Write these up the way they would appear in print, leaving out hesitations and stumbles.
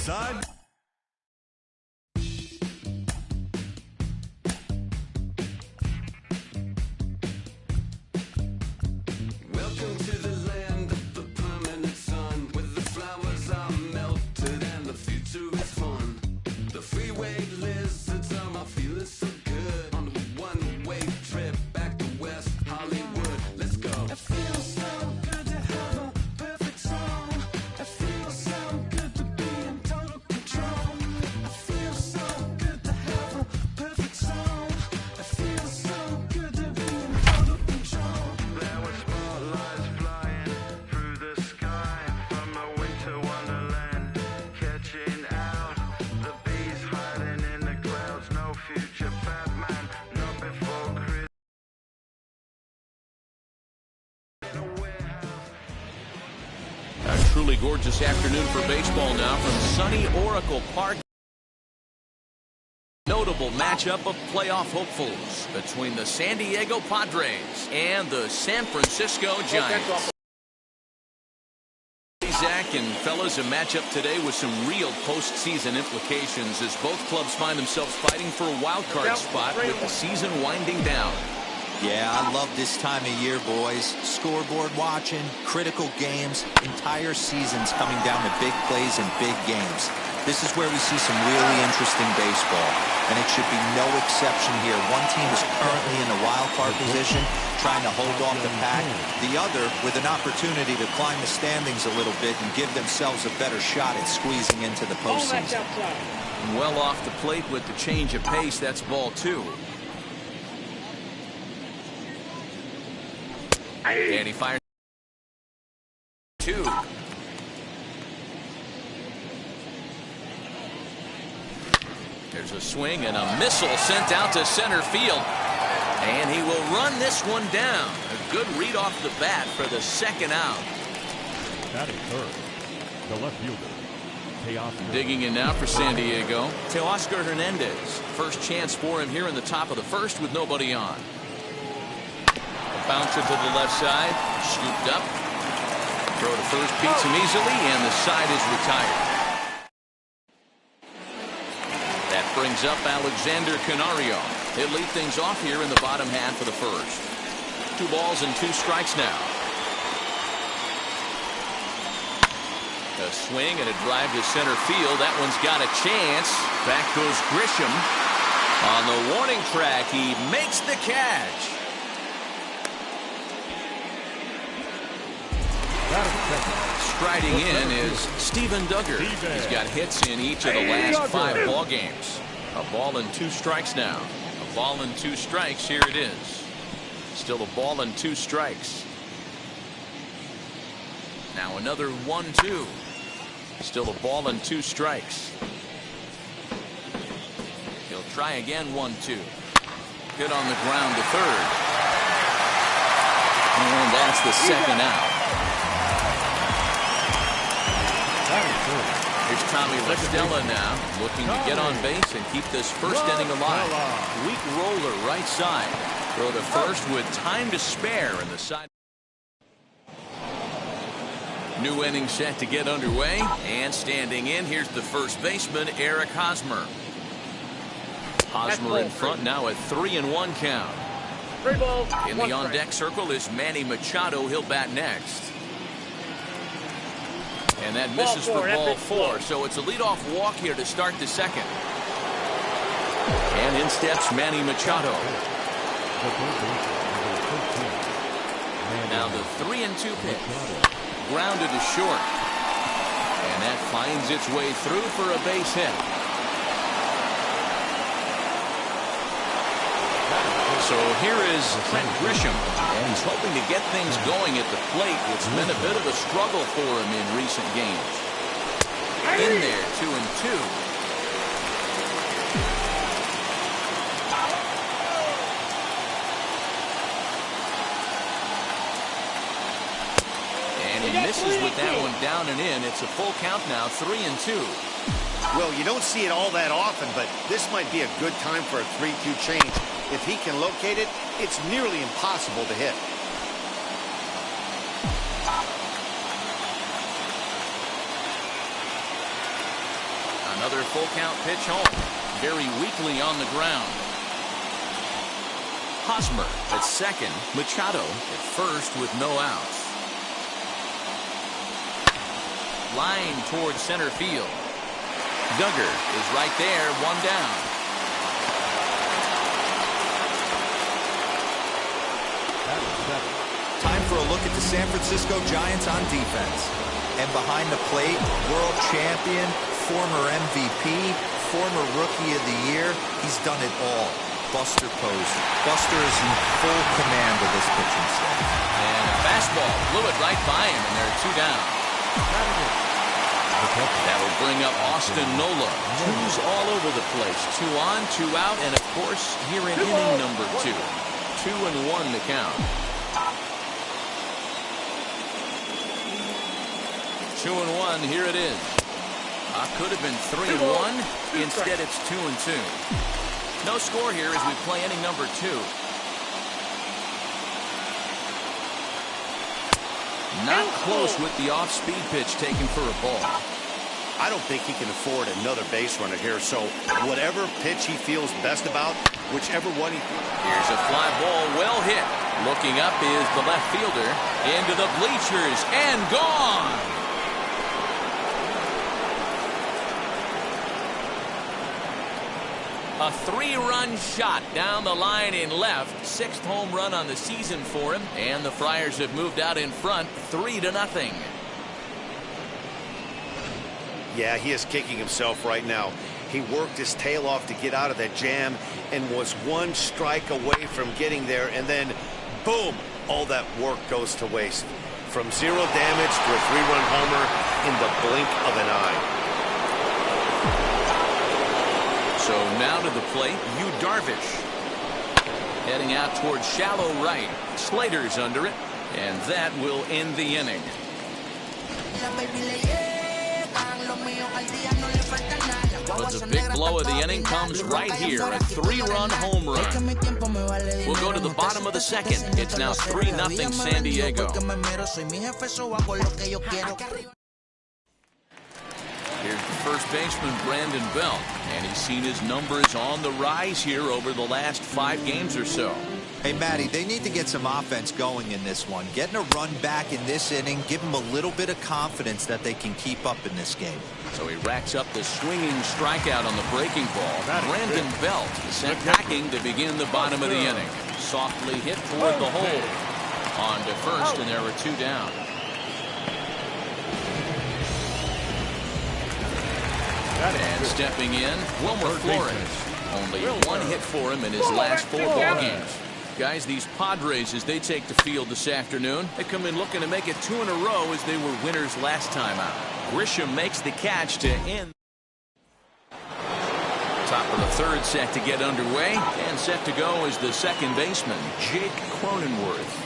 side. Welcome to the land of the permanent sun, where the flowers are melted and the future is fun. The freeway lizards are feeling so good on a one-way trip back to West Hollywood. Let's go. It feels so good to have a perfect song. It feels so good to be in total control. It feels so good to have a perfect song. It feels so good to be in total control. There were spotlights flying through the sky from a winter wonderland, catching out the bees hiding in the clouds. No future Batman, not before Christmas. A truly gorgeous afternoon for baseball now from sunny Oracle Park. Notable matchup of playoff hopefuls between the San Diego Padres and the San Francisco Giants. Zach and fellas, a matchup today with some real postseason implications as both clubs find themselves fighting for a wild card spot with the season winding down. Yeah, I love this time of year, boys. Scoreboard watching, critical games, entire seasons coming down to big plays and big games. This is where we see some really interesting baseball, and it should be no exception here. One team is currently in the wild card position, trying to hold off the pack. The other with an opportunity to climb the standings a little bit and give themselves a better shot at squeezing into the postseason. Well off the plate with the change of pace. That's ball two. And he fires two. There's a swing and a missile sent out to center field. And he will run this one down. A good read off the bat for the second out. Batting third, the left fielder, Teoscar. Digging in now for San Diego, Teoscar Hernandez. First chance for him here in the top of the first with nobody on. Bouncer to the left side, scooped up. Throw to first beats him easily, and the side is retired. That brings up Alexander Canario. He'll lead things off here in the bottom half of the first. 2 balls and 2 strikes now. A swing and a drive to center field. That one's got a chance. Back goes Grisham. On the warning track, he makes the catch. Striding in is Steven Duggar. He's got hits in each of the last 5 ball games. A ball and 2 strikes now. A ball and 2 strikes. Here it is. Still a ball and 2 strikes. Now another 1-2. Still a ball and 2 strikes. He'll try again. 1-2. Hit on the ground to third. And that's the second out. Here's Tommy La Stella now, looking to get on base and keep this first inning alive. Weak roller right side. Throw to first with time to spare in the side. New inning set to get underway, and standing in, here's the first baseman, Eric Hosmer. Hosmer in front now at 3-1 count. In the on-deck circle is Manny Machado. He'll bat next. And that misses for ball 4. So it's a leadoff walk here to start the second. And in steps Manny Machado. Now the 3-2 pitch. Grounded to short. And that finds its way through for a base hit. So here is Trent Grisham, and he's hoping to get things going at the plate. It's been a bit of a struggle for him in recent games. In there, 2-2. And he misses with that one down and in. It's a full count now, 3-2. Well, you don't see it all that often, but this might be a good time for a 3-2 change. If he can locate it, it's nearly impossible to hit. Another full count pitch home. Very weakly on the ground. Hosmer at second. Machado at first with no outs. Line towards center field. Duggar is right there, one down. Time for a look at the San Francisco Giants on defense. And behind the plate, world champion, former MVP, former Rookie of the Year, he's done it all. Buster Posey. Buster is in full command of this pitching staff. And a fastball blew it right by him, and there are two down. That'll bring up Austin Nola. Twos all over the place. 2 on, 2 out, and of course, here in inning number 2. 2-1 the count. 2-1, here it is. Could have been 3-1. Instead, it's 2-2. No score here as we play inning number 2. Not close with the off-speed pitch taken for a ball. I don't think he can afford another base runner here, so whatever pitch he feels best about, whichever one he... Here's a fly ball, well hit. Looking up is the left fielder. Into the bleachers and gone. A 3-run shot down the line in left. 6th home run on the season for him. And the Friars have moved out in front 3-0. Yeah, he is kicking himself right now. He worked his tail off to get out of that jam and was 1 strike away from getting there. And then, boom, all that work goes to waste. From 0 damage to a 3-run homer in the blink of an eye. So now to the plate, Yu Darvish. Heading out towards shallow right. Slater's under it, and that will end the inning. But the big blow of the inning comes right here, a 3-run home run. We'll go to the bottom of the second. It's now 3-0 San Diego. Here's the first baseman, Brandon Belt, and he's seen his numbers on the rise here over the last 5 games or so. Hey, Matty, they need to get some offense going in this one. Getting a run back in this inning, give them a little bit of confidence that they can keep up in this game. So he racks up the swinging strikeout on the breaking ball. Brandon Belt sent packing to begin the bottom of the inning. Softly hit toward the hole. On to first, and there were 2 down. And stepping in, Wilmer Flores. Only 1 hit for him in his last 4 ball games. Guys, these Padres, as they take the field this afternoon, they come in looking to make it 2 in a row as they were winners last time out. Grisham makes the catch to end. Top of the 3rd set to get underway, and set to go is the second baseman, Jake Cronenworth.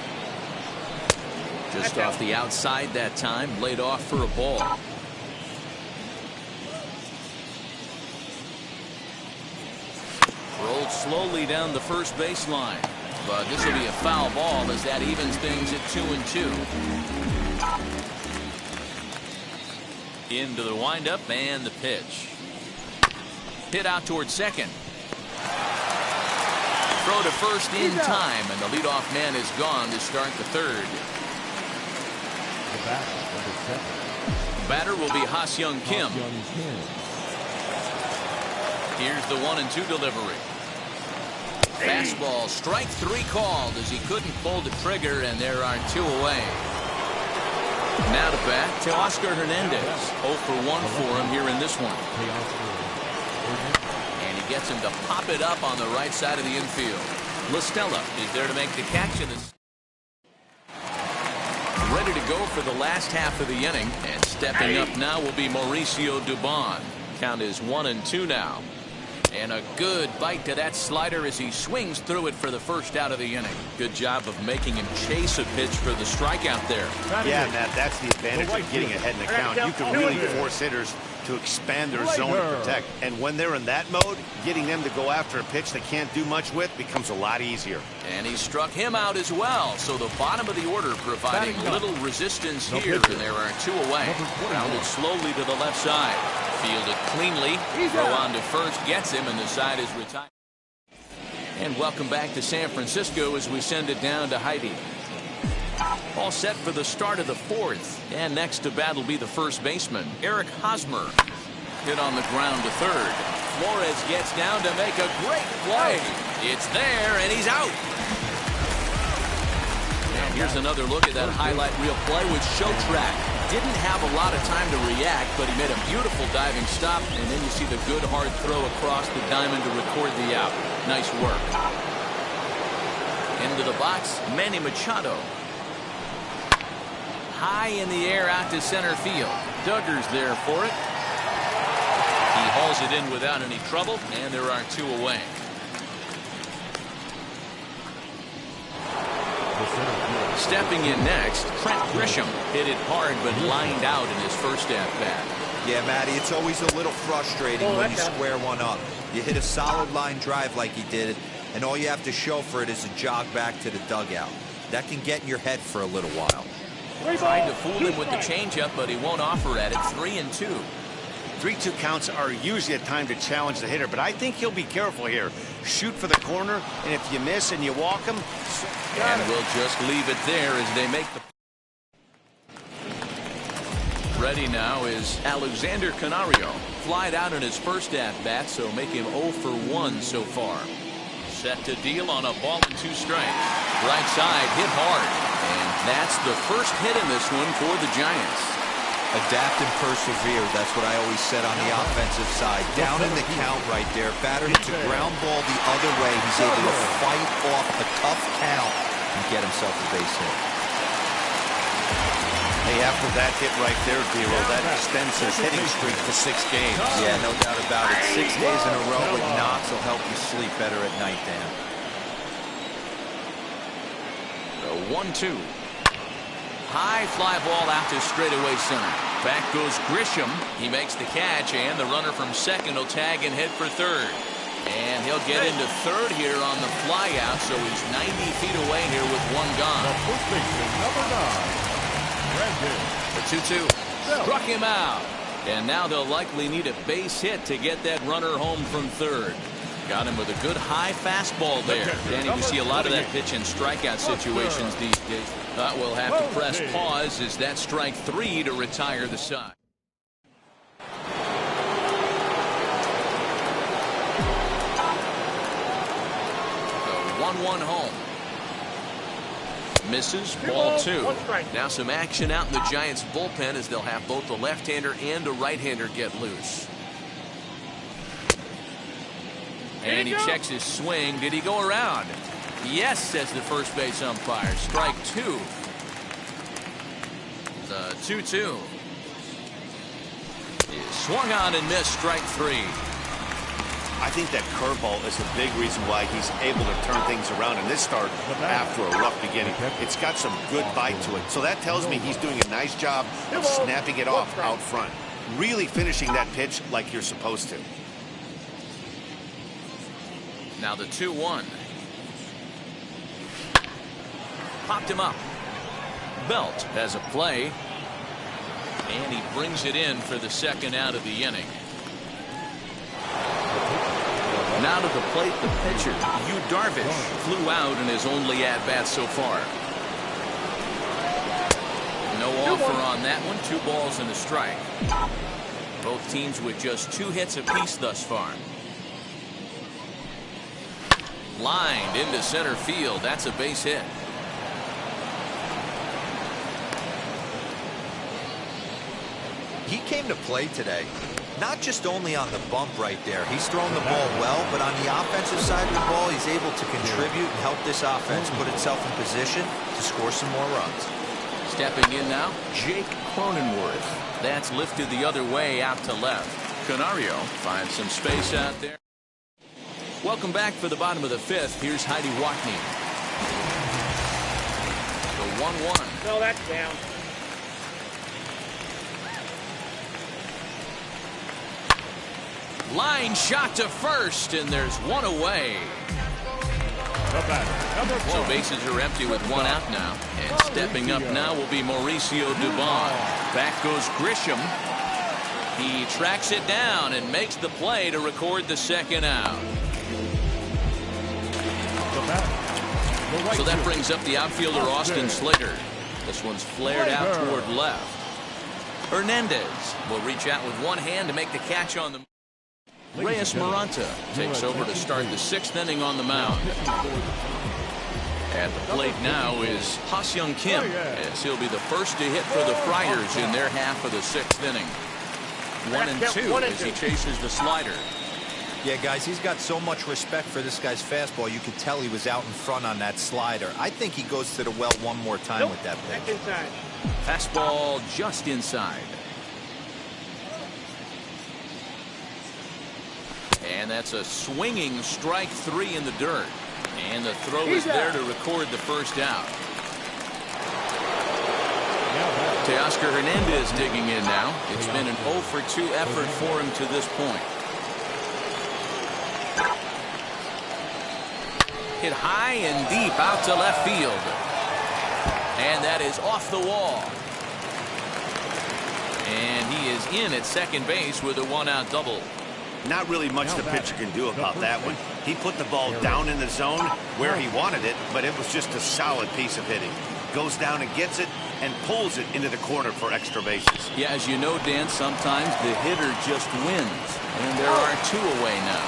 Just off the outside that time, laid off for a ball. Rolled slowly down the first baseline. But this will be a foul ball as that evens things at 2-2. Into the windup and the pitch. Hit out towards second. Throw to first in time, and the leadoff man is gone to start the 3rd. The batter will be Ha-Seong Kim. Here's the 1-2 delivery. Fastball, strike 3 called as he couldn't pull the trigger, and there are 2 away. Now to bat, Teoscar Hernandez. 0 for 1 for him here in this one. And he gets him to pop it up on the right side of the infield. La Stella is there to make the catch in this. Ready to go for the last half of the inning, and stepping up now will be Mauricio Dubon. Count is 1-2 now. And a good bite to that slider as he swings through it for the first out of the inning. Good job of making him chase a pitch for the strikeout there. Yeah, Matt, that's the advantage of getting ahead in the count. You can really force hitters to expand their zone to protect. And when they're in that mode, getting them to go after a pitch they can't do much with becomes a lot easier. And he struck him out as well. So the bottom of the order providing little resistance here. And there are 2 away. Grounded slowly to the left side. Fielded cleanly. Throw on to first gets him, and the side is retired. And welcome back to San Francisco as we send it down to Heidi. All set for the start of the fourth. And next to bat will be the first baseman, Eric Hosmer. Hit on the ground to third. Flores gets down to make a great play. It's there, and he's out. And here's another look at that highlight reel play with Showtrack. Didn't have a lot of time to react, but he made a beautiful diving stop, and then you see the good hard throw across the diamond to record the out. Nice work. Into the box, Manny Machado. High in the air out to center field. Duggar's there for it. He hauls it in without any trouble, and there are two away. Stepping in next, Trent Grisham hit it hard but lined out in his first at-bat. Yeah, Matty, it's always a little frustrating when you square one up. You hit a solid line drive like he did, and all you have to show for it is a jog back to the dugout. That can get in your head for a little while. Trying to fool him with the changeup, but he won't offer at it. 3-2. 3-2 counts are usually a time to challenge the hitter, but I think he'll be careful here. Shoot for the corner, and if you miss and you walk him... And we'll just leave it there as they make the... Ready now is Alexander Canario. Flied out in his first at-bat, so make him 0 for 1 so far. Set to deal on a ball and 2 strikes. Right side, hit hard. And that's the first hit in this one for the Giants. Adapt and persevere. That's what I always said on the offensive side. Down in the count right there. Batter hits a ground ball the other way. He's able to fight off a tough count and get himself a base hit. Hey, after that hit right there, Dero, that extends his hitting streak to 6 games. Yeah, no doubt about it. 6 days in a row with knocks will help you sleep better at night, Dan. The 1-2. High fly ball out to straightaway center. Back goes Grisham. He makes the catch, and the runner from second will tag and hit for third. And he'll get into third here on the fly out, so he's 90 feet away here with one gone. The first baseman, number 9. The 2-2 struck him out, and now they'll likely need a base hit to get that runner home from third. Got him with a good high fastball there. Danny, we see a lot of that pitch and strikeout situations these days. We'll have to press pause as that strike 3 to retire the side. The 1-1 home. Misses, ball 2. Now some action out in the Giants bullpen as they'll have both a left-hander and a right-hander get loose. And he checks his swing. Did he go around? Yes, says the first base umpire. Strike 2. The 2-2 is swung on and missed. Strike 3. I think that curveball is a big reason why he's able to turn things around in this start after a rough beginning. It's got some good bite to it. So that tells me he's doing a nice job of snapping it off out front. Really finishing that pitch like you're supposed to. Now the 2-1. Popped him up. Belt has a play. And he brings it in for the second out of the inning. Now to the plate, the pitcher, Yu Darvish, flew out in his only at-bat so far. No offer on that one. 2 balls and a strike. Both teams with just 2 hits apiece thus far. Lined into center field. That's a base hit. He came to play today. Not just only on the bump right there. He's thrown the ball well, but on the offensive side of the ball, he's able to contribute and help this offense put itself in position to score some more runs. Stepping in now, Jake Cronenworth. That's lifted the other way out to left. Canario finds some space out there. Welcome back for the bottom of the 5th. Here's Heidi Watney. The 1-1. No, that's down. Line shot to first, and there's one away. So bases are empty with 1 out now. And stepping up now will be Mauricio Dubon. Back goes Grisham. He tracks it down and makes the play to record the second out. So that brings up the outfielder Austin Slater. This one's flared out toward left. Hernandez will reach out with one hand to make the catch on the. Reyes Maranta takes over to start the 6th inning on the mound. At the plate now is Ha-Seong Kim, as he'll be the first to hit for the Friars in their half of the 6th inning. 1-2 as he chases the slider. Yeah, guys, he's got so much respect for this guy's fastball. You could tell he was out in front on that slider. I think he goes to the well one more time with that pitch. Fastball just inside. And that's a swinging strike 3 in the dirt. And the throw is there to record the first out. Teoscar Hernandez digging in now. It's been an 0 for 2 effort for him to this point. Hit high and deep out to left field. And that is off the wall. And he is in at second base with a 1-out double. Not really much the pitcher can do about that one. He put the ball down in the zone where he wanted it, but it was just a solid piece of hitting. Goes down and gets it and pulls it into the corner for extra bases. Yeah, as you know, Dan, sometimes the hitter just wins. And there are 2 away now.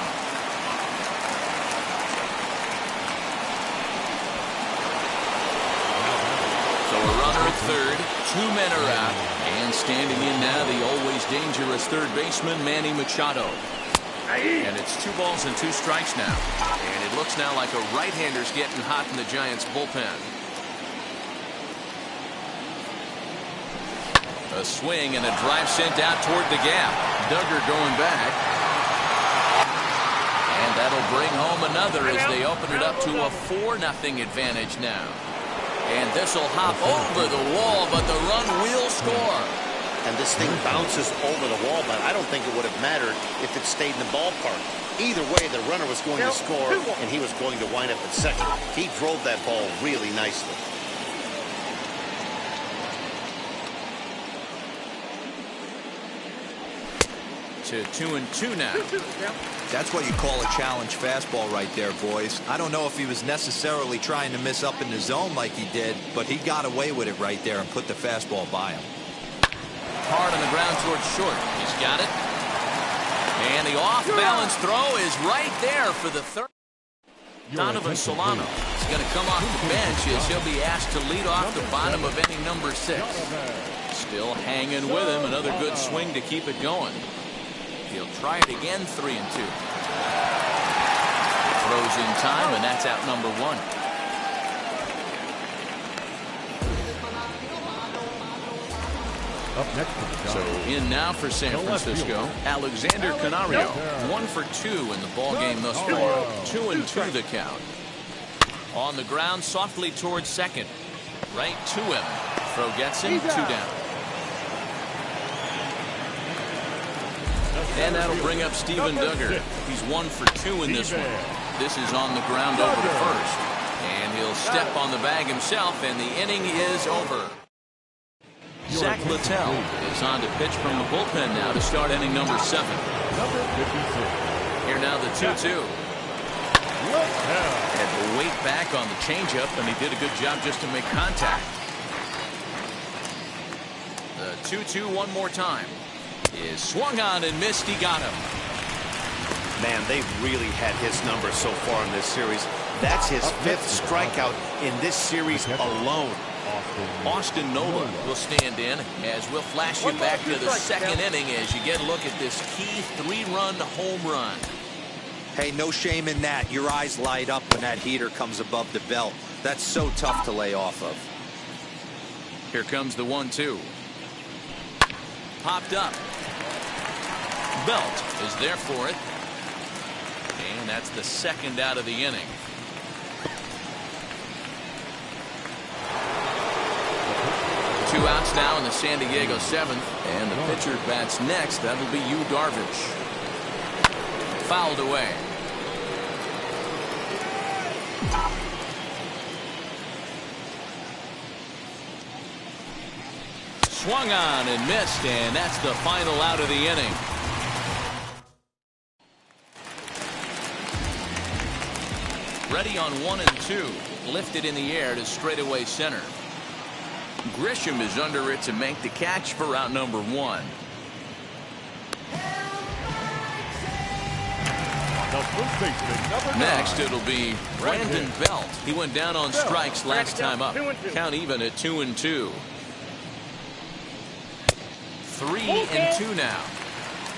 So a runner at third, 2 men are out. And standing in now, the always dangerous third baseman, Manny Machado. And it's 2 balls and 2 strikes now. And it looks now like a right-hander's getting hot in the Giants' bullpen. A swing and a drive sent out toward the gap. Duggar going back. And that'll bring home another as they open it up to a 4-0 advantage now. And this will hop over the wall, but the run will score. And this thing bounces over the wall, but I don't think it would have mattered if it stayed in the ballpark. Either way, the runner was going to score, and he was going to wind up at second. He drove that ball really nicely. To 2-2 now. That's what you call a challenge fastball right there, boys. I don't know if he was necessarily trying to miss up in the zone like he did, but he got away with it right there and put the fastball by him. Hard on the ground towards short. He's got it. And the off-balance throw is right there for the third. Donovan Solano is going to come off the bench as he'll be asked to lead off the bottom of inning number 6. Still hanging with him. Another good swing to keep it going. He'll try it again, 3-2. Throws in time, and that's out number 1. Up next for the Giants. So in now for San Francisco, Alexander Canario, 1 for 2 in the ball game thus far. 2-2 the count. On the ground, softly towards second. Right to him. Throw gets him, 2 down. And that'll bring up Steven Duggar. He's 1 for 2 in this one. This is on the ground over to first. And he'll step on the bag himself, and the inning is over. Zach Littell is on to pitch from the bullpen now to start inning number 7. Number 56. Here now the 2-2. Had to wait back on the changeup, and he did a good job just to make contact. The 2-2 one more time. Is swung on and missed. He got him. Man, they've really had his number so far in this series. That's his 5th strikeout in this series alone. Austin Nola will stand in as we'll flash you back to the 2nd inning as you get a look at this key 3-run home run. Hey, no shame in that. Your eyes light up when that heater comes above the belt. That's so tough to lay off of. Here comes the 1-2. Popped up. Belt is there for it. And that's the 2nd out of the inning. Two outs now in the San Diego 7th. And the pitcher bats next. That'll be Yu Darvish. Fouled away. swung on and missed, and that's the final out of the inning. Ready on 1 and 2. Lifted in the air to straightaway center. Grisham is under it to make the catch for out number 1. Next, it'll be Brandon Belt. He went down on strikes last time up. Count even at 2 and 2. 3 and 2 now.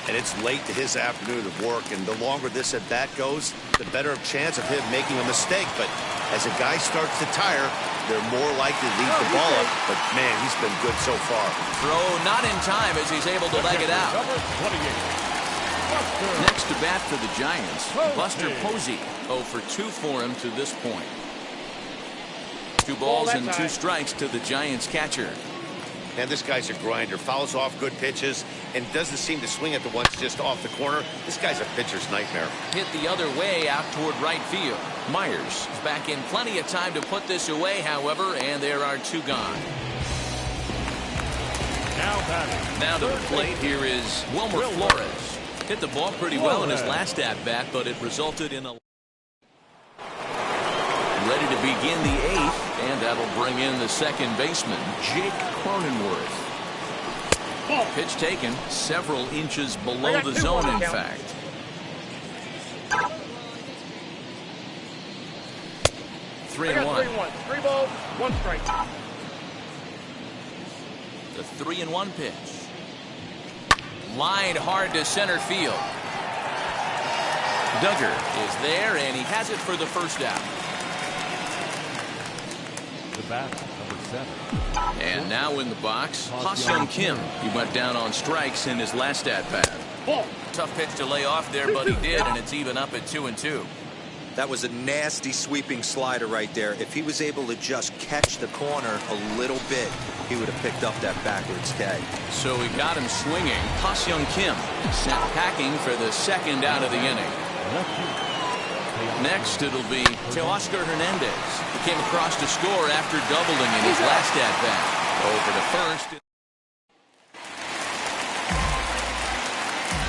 And it's late to his afternoon of work, and the longer this at bat goes, the better chance of him making a mistake. But as a guy starts to tire, they're more likely to leave the ball up. But man, he's been good so far. Throw not in time as he's able to leg it out. Next to bat for the Giants, Buster Posey. 0 for 2 for him to this point. 2 balls and 2 strikes to the Giants catcher. And this guy's a grinder. Fouls off good pitches and doesn't seem to swing at the ones just off the corner. This guy's a pitcher's nightmare. Hit the other way out toward right field. Myers is back in plenty of time to put this away, however, and there are 2 gone. Now to the plate, here is Wilmer Flores. Hit the ball pretty well in his last at-bat, but it resulted in a... Ready to begin the 8th, and that'll bring in the second baseman, Jake Cronenworth. Pitch taken several inches below the zone, in fact. Three and one. 3 balls, 1 strike. The 3-1 pitch. Lined hard to center field. Duggar is there, and he has it for the first out. The bat, number 7. And now in the box, Ha-Seong Kim. He went down on strikes in his last at-bat. Tough pitch to lay off there, but he did, and it's even up at 2 and 2. That was a nasty sweeping slider right there. If he was able to just catch the corner a little bit, he would have picked up that backwards K. So he got him swinging. Ha-Seong Kim sent packing for the second out of the inning. Next, it'll be Teoscar Hernandez. He came across to score after doubling in his last at-bat. Over to first.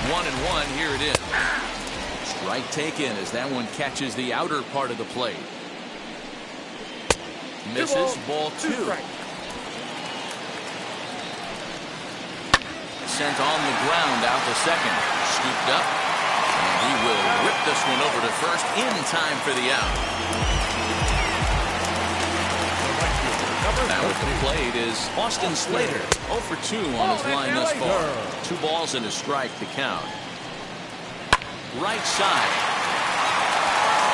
1-1, here it is. Strike taken as that one catches the outer part of the plate. Misses, ball 2. Sent on the ground out to second. Scooped up. And he will whip this one over to first in time for the out. Now at the plate is Austin Slater. 0 for 2 on his line thus far. 2 balls and a strike to count. Right side.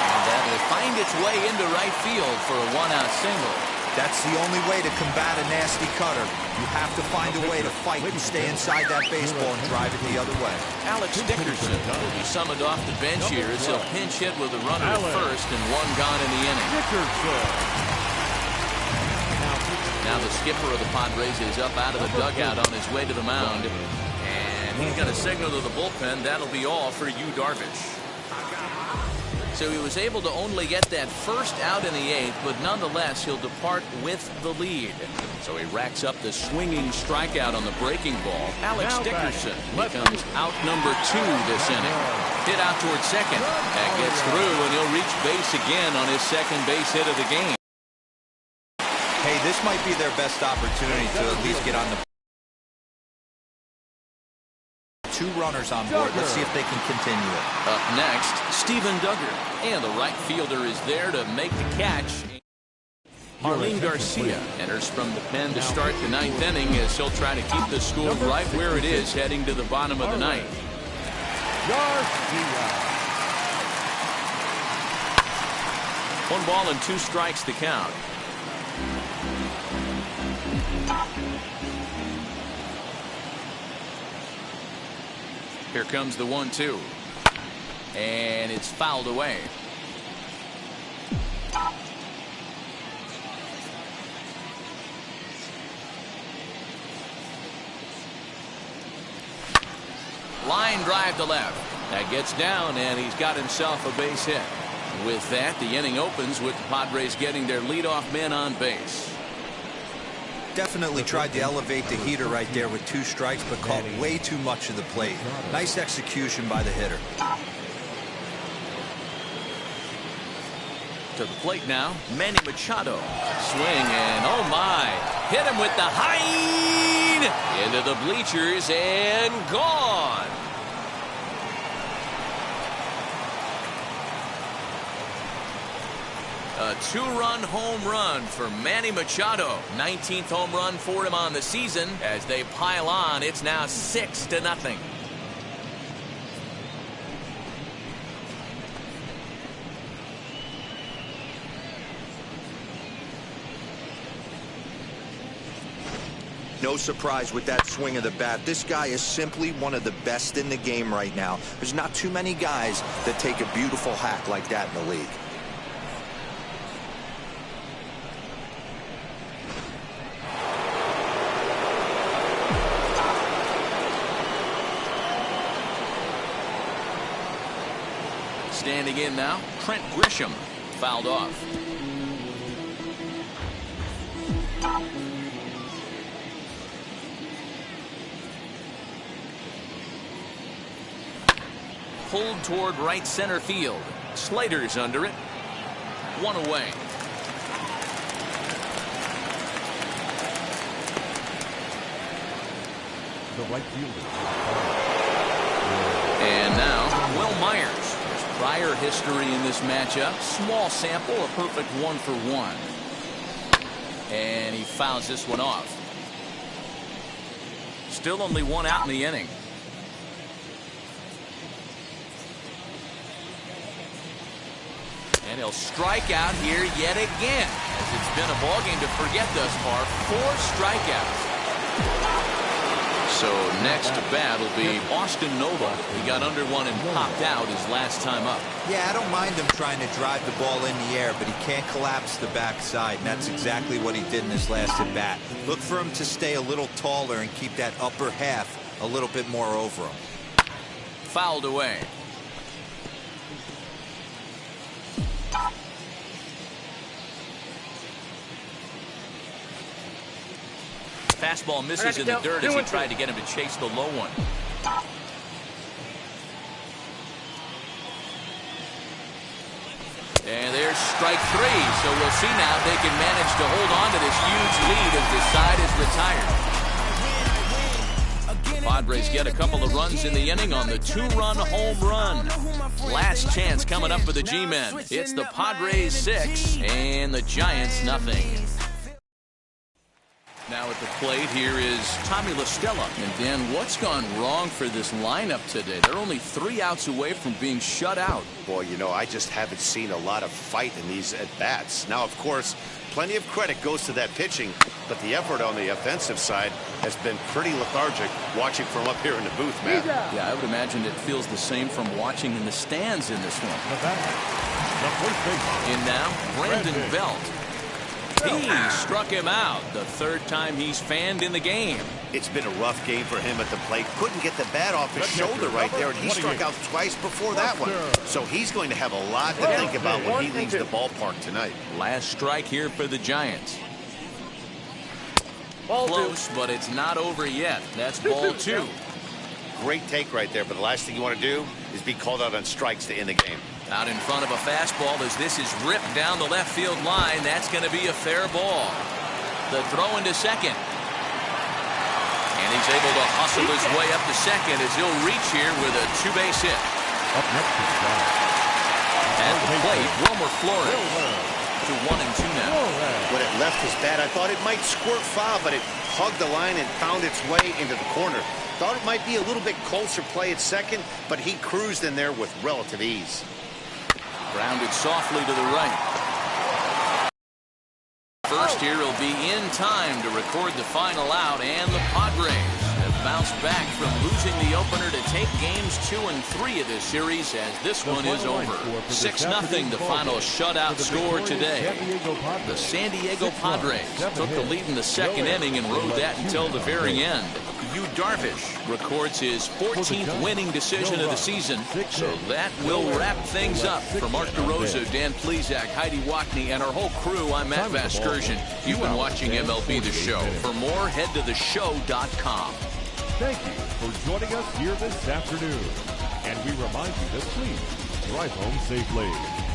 And that will find its way into right field for a 1-out single. That's the only way to combat a nasty cutter. You have to find a way to fight and stay inside that baseball and drive it the other way. Alex Dickerson will be summoned off the bench here as he'll pinch hit with a runner at first and 1 gone in the inning. Now the skipper of the Padres is up out of the dugout on his way to the mound. And he's going to signal to the bullpen. That'll be all for Yu Darvish. So he was able to only get that first out in the 8th, but nonetheless he'll depart with the lead. So he racks up the swinging strikeout on the breaking ball. Alex Dickerson becomes out number 2 this inning. Hit out towards second. That gets through, and he'll reach base again on his second base hit of the game. Hey, this might be their best opportunity to at least get on the 2 runners on board. Let's see if they can continue it. Up next, Steven Duggar. And the right fielder is there to make the catch. Marlene Garcia enters from the pen to start the 9th inning as he'll try to keep the score right where it is heading to the bottom of the 9th. Garcia. 1 ball and 2 strikes to count. Here comes the 1-2. And it's fouled away. Line drive to left. That gets down, and he's got himself a base hit. With that, the inning opens with the Padres getting their leadoff man on base. Definitely tried to elevate the heater right there with 2 strikes, but caught way too much of the plate. Nice execution by the hitter. To the plate now, Manny Machado. Swing and oh my. Hit him with the high into the bleachers and gone. A 2-run home run for Manny Machado. 19th home run for him on the season. As they pile on, it's now 6-0. No surprise with that swing of the bat. This guy is simply one of the best in the game right now. There's not too many guys that take a beautiful hack like that in the league. Standing in now, Trent Grisham. Fouled off. Pulled toward right center field. Slater's under it. 1 away. The right fielder. And now, Will Myers. There's prior history in this matchup. Small sample, a perfect 1-for-1. And he fouls this one off. Still only 1 out in the inning. And he'll strike out here yet again, as it's been a ball game to forget thus far. 4 strikeouts. So next to bat will be Austin Nova. He got under one and popped out his last time up. Yeah, I don't mind him trying to drive the ball in the air, but he can't collapse the backside, and that's exactly what he did in his last at bat. Look for him to stay a little taller and keep that upper half a little bit more over him. Fouled away. Fastball misses in the dirt as he tried to get him to chase the low one. And there's strike 3. So we'll see now if they can manage to hold on to this huge lead as the side is retired. Padres get a couple of runs in the inning on the 2-run home run. Last chance coming up for the G-men. It's the Padres 6 and the Giants nothing. Now at the plate here is Tommy La Stella. And Dan, what's gone wrong for this lineup today? They're only 3 outs away from being shut out. Boy, you know, I just haven't seen a lot of fight in these at-bats. Now, of course, plenty of credit goes to that pitching, but the effort on the offensive side has been pretty lethargic watching from up here in the booth, man. Yeah, I would imagine it feels the same from watching in the stands in this one. In now, Brandon Belt. He struck him out the 3rd time he's fanned in the game. It's been a rough game for him at the plate. Couldn't get the bat off his shoulder right there, and he struck out twice before that one. So he's going to have a lot to think about when he leaves the ballpark tonight. Last strike here for the Giants. Close, but it's not over yet. That's ball 2. Great take right there, but the last thing you want to do is be called out on strikes to end the game. Out in front of a fastball as this is ripped down the left field line. That's going to be a fair ball. The throw into second. And he's able to hustle his way up to second as he'll reach here with a 2-base hit. Up next is at the plate, Wilmer Flores. To 1-2 now. When it left his bat, I thought it might squirt foul, but it hugged the line and found its way into the corner. Thought it might be a little bit closer play at second, but he cruised in there with relative ease. Grounded softly to the right. First here will be in time to record the final out, and the Padres have bounce back from losing the opener to take games 2 and 3 of this series as this one is over. 6-0 the final shutout score today. The San Diego Padres took the lead in the second inning and rode that until the very end. Yu Darvish records his 14th winning decision of the season. So that will wrap things up. For Mark DeRosa, Dan Plesac, Heidi Watney, and our whole crew, I'm Matt Vasgersian. You've been watching MLB The Show. For more, head to theshow.com. Thank you for joining us here this afternoon. And we remind you to please drive home safely.